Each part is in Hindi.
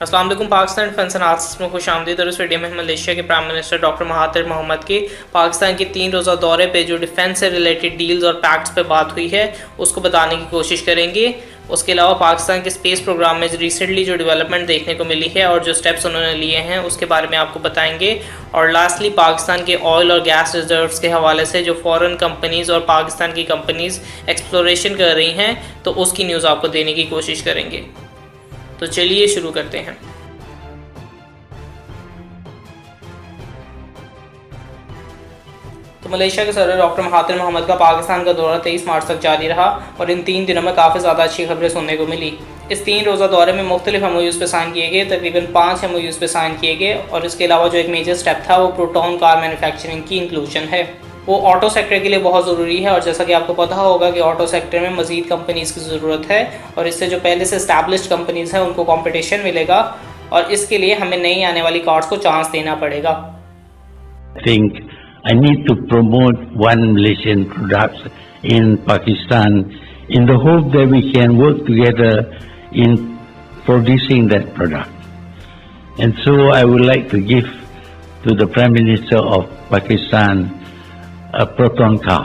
अस्सलाम वालेकुम। पाकिस्तान डिफेंस एंड आर्ट्स में खुश आमदीद। और इस वीडियो में मलेशिया के prime minister doctor Mahathir Mohamad के पाकिस्तान के 3 रोज़ा दौरे पे जो डिफेंस से रिलेटेड डील्स और पैक्ट्स पे बात हुई है उसको बताने की कोशिश करेंगे। उसके अलावा पाकिस्तान के स्पेस प्रोग्राम में रिसेंटली जो डेवलपमेंट देखने को मिली है और जो स्टेप्स उन्होंने लिए हैं उसके बारे में आपको बताएंगे। और लास्टली पाकिस्तान के ऑयल और गैस रिजर्व्स के हवाले से जो फॉरेन कंपनीज़ और पाकिस्तान की कंपनीज़ एक्सप्लोरेशन कर रही हैं तो उसकी न्यूज़ आपको देने की कोशिश करेंगे। तो चलिए शुरू करते हैं। तो मलेशिया के सदर डॉक्टर महातिर मोहम्मद का पाकिस्तान का दौरा 23 मार्च तक जारी रहा और इन 3 दिनों में काफ़ी ज़्यादा अच्छी खबरें सुनने को मिली। इस 3 रोज़ा दौरे में मुख्तलिफ MOUs पे साइन किए गए, तकरीबन 5 MOUs पे साइन किए गए। और इसके अलावा जो एक मेजर स्टेप था वो प्रोटॉन कार मैन्युफैक्चरिंग की इंक्लूजन है। वो ऑटो सेक्टर के लिए बहुत ज़रूरी है और जैसा कि आपको पता होगा कि ऑटो सेक्टर में मज़ीद कंपनीज़ की ज़रूरत है और इससे जो पहले से इस्टेब्लिश्ड कंपनीज़ हैं उनको कंपटीशन मिलेगा और इसके लिए हमें नई आने वाली कार्स को चांस देना पड़ेगा। I need to promote one Malaysian products in Pakistan in the hope that we can work together in producing that product. And so I would like to give to the Prime Minister of Pakistan a Proton car.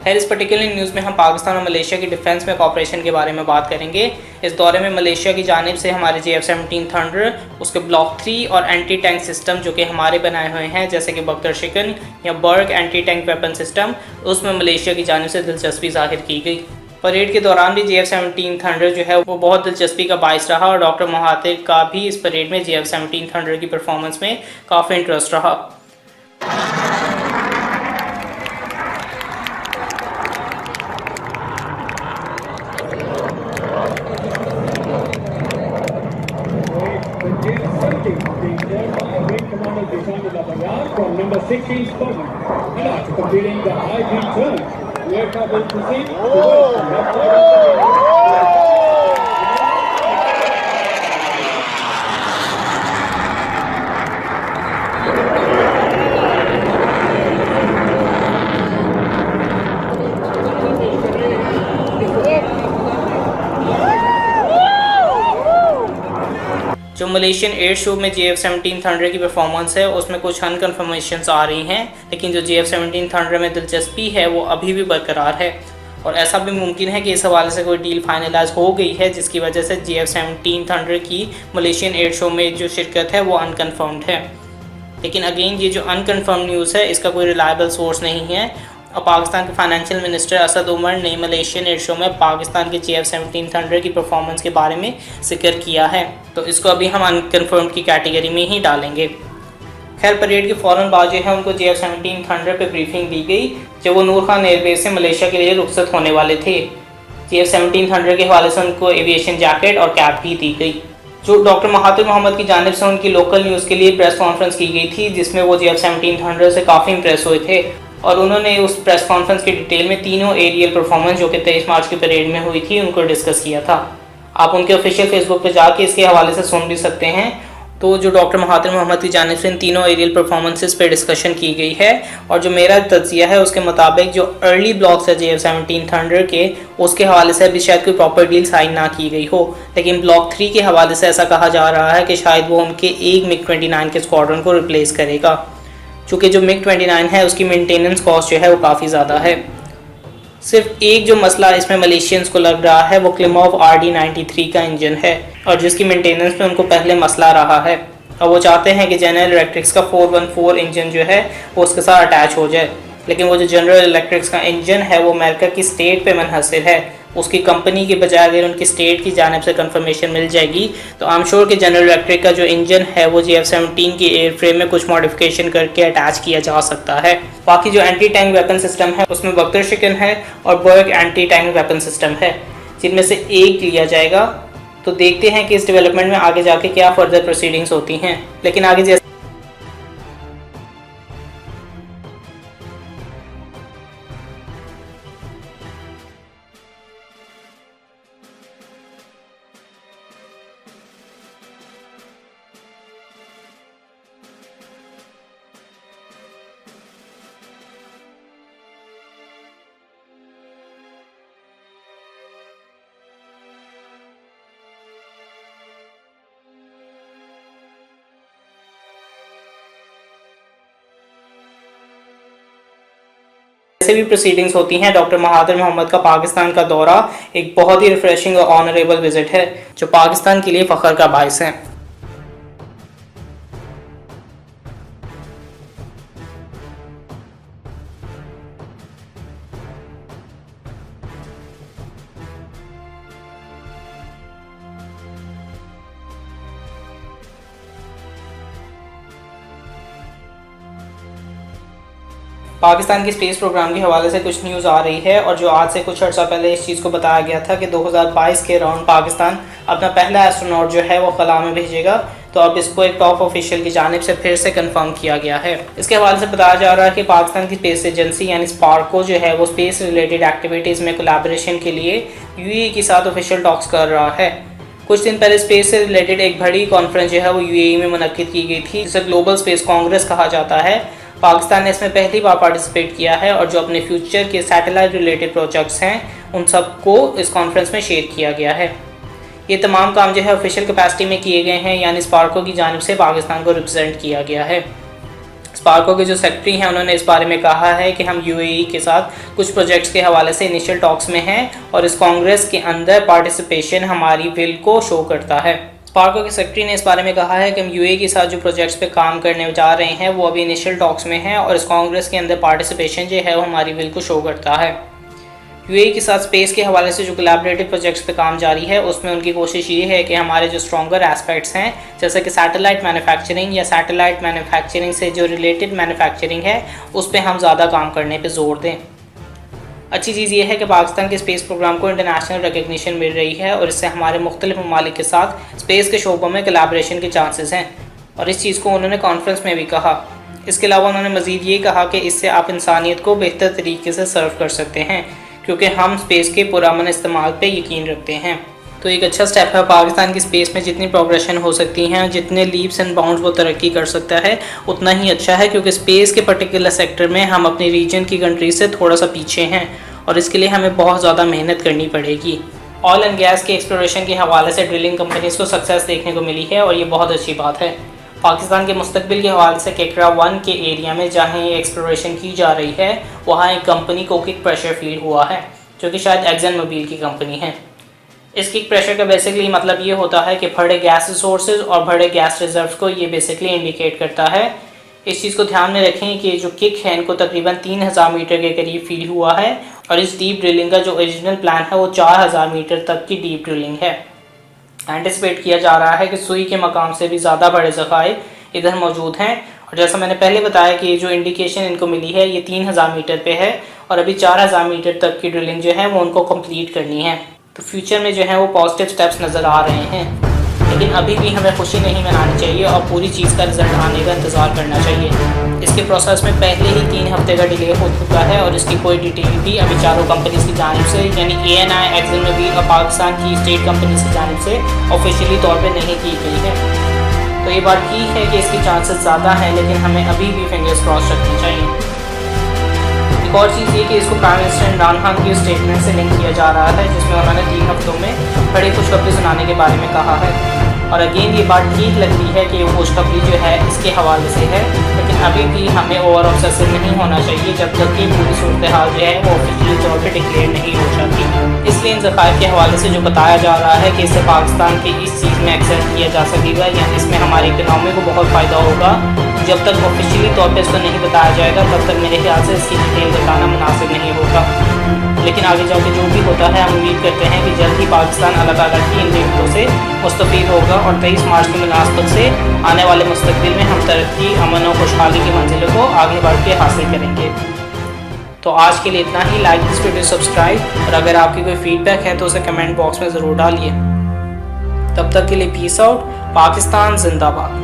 खैर, इस पर्टिकुलर न्यूज़ में हम पाकिस्तान और मलेशिया की डिफेंस में कॉपरेशन के बारे में बात करेंगे। इस दौरे में मलेशिया की जानिब से हमारे JF-17 थंडर, उसके ब्लॉक 3 और एंटी टैंक सिस्टम जो कि हमारे बनाए हुए हैं जैसे कि बख्तर शिकन या बर्ग एंटी टैंक वेपन सिस्टम, उसमें मलेशिया की जानिब से दिलचस्पी जाहिर की गई। परेड के दौरान भी JF-17 थंडर जो है वो बहुत दिलचस्पी का बाइस रहा और डॉक्टर महातिर का भी इस परेड में JF-17 थंडर की परफॉर्मेंस में काफ़ी इंटरेस्ट रहा। From number 16 Squadron, and after completing the IV turn, the aircraft will proceed towards the left side of the जो मलेशियन एयर शो में JF-17 थंडर की परफॉर्मेंस है उसमें कुछ अनकन्फर्मेशंस आ रही हैं, लेकिन जो JF-17 थंडर में दिलचस्पी है वो अभी भी बरकरार है और ऐसा भी मुमकिन है कि इस हवाले से कोई डील फाइनलाइज हो गई है जिसकी वजह से JF-17 थंडर की मलेशियन एयर शो में जो शिरकत है वो अनकन्फर्म्ड है। लेकिन अगेन ये जो अनकन्फर्म न्यूज़ है इसका कोई रिलायबल सोर्स नहीं है और पाकिस्तान के फाइनेंशियल मिनिस्टर असद उमर ने मलेशियन एयर शो में पाकिस्तान के JF-17 थंडर की परफॉर्मेंस के बारे में जिक्र किया है, तो इसको अभी हम अनकन्फर्म्ड की कैटेगरी में ही डालेंगे। खैर, परेड के फ़ौरन बाद जो है उनको JF-17 थंडर पे ब्रीफिंग दी गई जब वो नूर खान एयरबेस से मलेशिया के लिए रुखसत होने वाले थे। JF-17 थंडर के हवाले से उनको एविएशन जैकेट और कैप भी दी गई। जो डॉक्टर महातिर मोहम्मद की जानिब से उनकी लोकल न्यूज़ के लिए प्रेस कॉन्फ्रेंस की गई थी जिसमें वो JF-17 थंडर से काफ़ी इंप्रेस हुए थे और उन्होंने उस प्रेस कॉन्फ्रेंस की डिटेल में तीनों एरियल परफॉर्मेंस जो कि 23 मार्च की परेड में हुई थी उनको डिस्कस किया था। आप उनके ऑफिशियल फेसबुक पे जाके इसके हवाले से सुन भी सकते हैं। तो जो डॉक्टर महातिर मोहम्मद की जानिब से इन तीनों एरियल परफॉर्मेंसेस पे डिस्कशन की गई है और जो मेरा तज्जिया है उसके मुताबिक जो अर्ली ब्लॉक्स है JF-17 थंडर के उसके हवाले से अभी शायद कोई प्रॉपर डील साइन ना की गई हो, लेकिन ब्लॉक 3 के हवाले से ऐसा कहा जा रहा है कि शायद वो उनके एक MiG-29 के स्क्वाड्रन को रिप्लेस करेगा। चूँकि जो MiG-29 है उसकी मेंटेनेंस कॉस्ट जो है वो काफ़ी ज़्यादा है। सिर्फ एक जो मसला इसमें मलेशियंस को लग रहा है वो क्लिमोव RD-93 का इंजन है और जिसकी मेंटेनेंस में उनको पहले मसला रहा है और वो चाहते हैं कि जनरल इलेक्ट्रिक्स का 414 इंजन जो है वो उसके साथ अटैच हो जाए, लेकिन वो जो जनरल इलेक्ट्रिक्स का इंजन है वो अमेरिका की स्टेट पे मुनहसर है। उसकी कंपनी के बजाय अगर उनकी स्टेट की जानिब से कंफर्मेशन मिल जाएगी तो आई एम श्योर कि जनरल इलेक्ट्रिक का जो इंजन है वो JF-17 की एयर फ्रेम में कुछ मॉडिफिकेशन करके अटैच किया जा सकता है। बाकी जो एंटी टैंक वेपन सिस्टम है उसमें बख्तर शिकन है और बर्ग एंटी टैंक वेपन सिस्टम है, जिनमें से एक लिया जाएगा तो देखते हैं कि इस डेवलपमेंट में आगे जाके क्या फर्दर प्रोसीडिंग्स होती हैं। लेकिन आगे जैसे भी प्रोसीडिंग्स होती हैं, डॉक्टर महातिर मोहम्मद का पाकिस्तान का दौरा एक बहुत ही रिफ्रेशिंग और ऑनरेबल विजिट है जो पाकिस्तान के लिए फख्र का बायस है। पाकिस्तान के स्पेस प्रोग्राम के हवाले से कुछ न्यूज़ आ रही है और जो आज से कुछ अर्सा पहले इस चीज़ को बताया गया था कि 2022 के अराउंड पाकिस्तान अपना पहला एस्ट्रोनॉट जो है वो खला में भेजेगा, तो अब इसको एक टॉप ऑफिशियल की जानिब से फिर से कंफर्म किया गया है। इसके हवाले से बताया जा रहा है कि पाकिस्तान की स्पेस एजेंसी यानी स्पार्को जो है वो स्पेस रिलेटेड एक्टिविटीज़ में कोलैबोरेशन के लिए यूएई के साथ ऑफिशियल टॉक्स कर रहा है। कुछ दिन पहले स्पेस से रिलेटेड एक बड़ी कॉन्फ्रेंस जो है वो यूएई में मुनक्किद की गई थी, जिसे ग्लोबल स्पेस कांग्रेस कहा जाता है। पाकिस्तान ने इसमें पहली बार पार्टिसिपेट किया है और जो अपने फ्यूचर के सैटेलाइट रिलेटेड प्रोजेक्ट्स हैं उन सबको इस कॉन्फ्रेंस में शेयर किया गया है। ये तमाम काम जो है ऑफिशियल कैपेसिटी में किए गए हैं, यानी स्पार्को की जानिब से पाकिस्तान को रिप्रेजेंट किया गया है। स्पार्को के जो सेक्रेटरी हैं उन्होंने इस बारे में कहा है कि हम यूएई के साथ कुछ प्रोजेक्ट्स के हवाले से इनिशियल टॉक्स में हैं और इस कांग्रेस के अंदर पार्टिसिपेशन हमारी विल को शो करता है। स्पार्को के सेक्रेटरी ने इस बारे में कहा है कि हम यूएई के साथ जो प्रोजेक्ट्स पे काम करने जा रहे हैं वो अभी इनिशियल टॉक्स में हैं और इस कांग्रेस के अंदर पार्टिसिपेशन जो है वो हमारी विल को शो करता है। यूएई के साथ स्पेस के हवाले से जो कोलैबोरेटिव प्रोजेक्ट्स पे काम जारी है उसमें उनकी कोशिश ये है कि हमारे जो स्ट्रॉन्गर एस्पेक्ट्स हैं जैसे कि सैटेलाइट मैन्युफैक्चरिंग या सैटेलाइट मैन्युफैक्चरिंग से जो रिलेटेड मैन्युफैक्चरिंग है उस पर हम ज़्यादा काम करने पर जोर दें। अच्छी चीज़ ये है कि पाकिस्तान के स्पेस प्रोग्राम को इंटरनेशनल रिकग्निशन मिल रही है और इससे हमारे मुख्तलिफ ममालिक के साथ स्पेस के शोबों में कोलैबोरेशन के चांसेस हैं और इस चीज़ को उन्होंने कॉन्फ्रेंस में भी कहा। इसके अलावा उन्होंने मज़ीद ये कहा कि इससे आप इंसानियत को बेहतर तरीके से सर्व कर सकते हैं क्योंकि हम स्पेस के पुरअमन इस्तेमाल पे यकीन रखते हैं। तो एक अच्छा स्टेप है। पाकिस्तान की स्पेस में जितनी प्रोग्रेशन हो सकती हैं, जितने लीप्स एंड बाउंड्स वो तरक्की कर सकता है उतना ही अच्छा है, क्योंकि स्पेस के पर्टिकुलर सेक्टर में हम अपनी रीजन की कंट्री से थोड़ा सा पीछे हैं और इसके लिए हमें बहुत ज़्यादा मेहनत करनी पड़ेगी। ऑयल एंड गैस के एक्सप्लोरेशन के हवाले से ड्रिलिंग कंपनीज़ को सक्सेस देखने को मिली है और ये बहुत अच्छी बात है। पाकिस्तान के मुस्तकबिल के हवाले से केकरा 1 के एरिया में जहाँ ये एक्सप्लोरेशन की जा रही है वहाँ एक कंपनी को किक प्रेशर फील हुआ है जो कि शायद एक्सन मोबिल की कंपनी है। इस किक प्रेशर का बेसिकली मतलब ये होता है कि बड़े गैस रिसोर्सेज और बड़े गैस रिजर्व को ये बेसिकली इंडिकेट करता है। इस चीज़ को ध्यान में रखें कि जो किक है इनको तकरीबन 3000 मीटर के करीब फील हुआ है और इस डीप ड्रिलिंग का जो ओरिजिनल प्लान है वो 4000 मीटर तक की डीप ड्रिलिंग है। एंटिसिपेट किया जा रहा है कि सुई के मकाम से भी ज़्यादा बड़े ज़खायर इधर मौजूद हैं और जैसा मैंने पहले बताया कि ये जो इंडिकेशन इनको मिली है ये 3000 मीटर पे है और अभी 4000 मीटर तक की ड्रिलिंग जो है वो उनको कंप्लीट करनी है। तो फ्यूचर में जो है वो पॉजिटिव स्टेप्स नज़र आ रहे हैं, लेकिन अभी भी हमें खुशी नहीं मनानी चाहिए और पूरी चीज़ का रिजल्ट आने का इंतज़ार करना चाहिए। इसके प्रोसेस में पहले ही 3 हफ्ते का डिले हो चुका है और इसकी कोई डिटेल भी अभी चारों कंपनीज़ की जानिब से यानी ANI, एक्सन मोबिल और पाकिस्तान की स्टेट कंपनीज़ की जानिब से ऑफिशियली तौर पर नहीं की गई है। तो ये बात ठीक है कि इसकी चांसेस ज़्यादा हैं, लेकिन हमें अभी भी फिंगर्स क्रॉस रखनी चाहिए। एक और चीज़ ये कि इसको प्राइम मिनिस्टर इमरान खान की स्टेटमेंट से लिंक किया जा रहा है जिसमें उन्होंने 3 हफ्तों में बड़ी खुशखबरी सुनाने के बारे में कहा है और अगेन ये बात ठीक लगती है कि वो खुशखबरी जो है इसके हवाले से है, लेकिन अभी भी हमें ओवर ऑब्सेसिव नहीं होना चाहिए जब तक कि पूरी सूरत हाल जो है वो ऑफिशियली तौर पर डिक्लेयर नहीं हो जाती। इसलिए इन ज़खायर के हवाले से जो बताया जा रहा है कि इससे पाकिस्तान की इस चीज़ में एक्सेस किया जा सकेगा या इसमें हमारी इकनॉमी को बहुत फ़ायदा होगा, जब तक ऑफिशियली तौर पर इसको नहीं बताया जाएगा तब तक मेरे ख्याल से इसकी डिटेल बताना मुनासिब नहीं होगा। लेकिन आगे जाके जो भी होता है हम उम्मीद करते हैं कि जल्द ही पाकिस्तान अल्लाह ताला की इन नेमतों से मुस्तफ़ीद होगा और 23 मार्च की मुनासबत से आने वाले मुस्तकबिल में हम तरक्की, अमन और खुशहाली की मंजिलों को आगे बढ़ के हासिल करेंगे। तो आज के लिए इतना ही। लाइक दिस वीडियो, सब्सक्राइब और अगर आपकी कोई फीडबैक है तो उसे कमेंट बॉक्स में ज़रूर डालिए। तब तक के लिए पीस आउट। पाकिस्तान जिंदाबाद।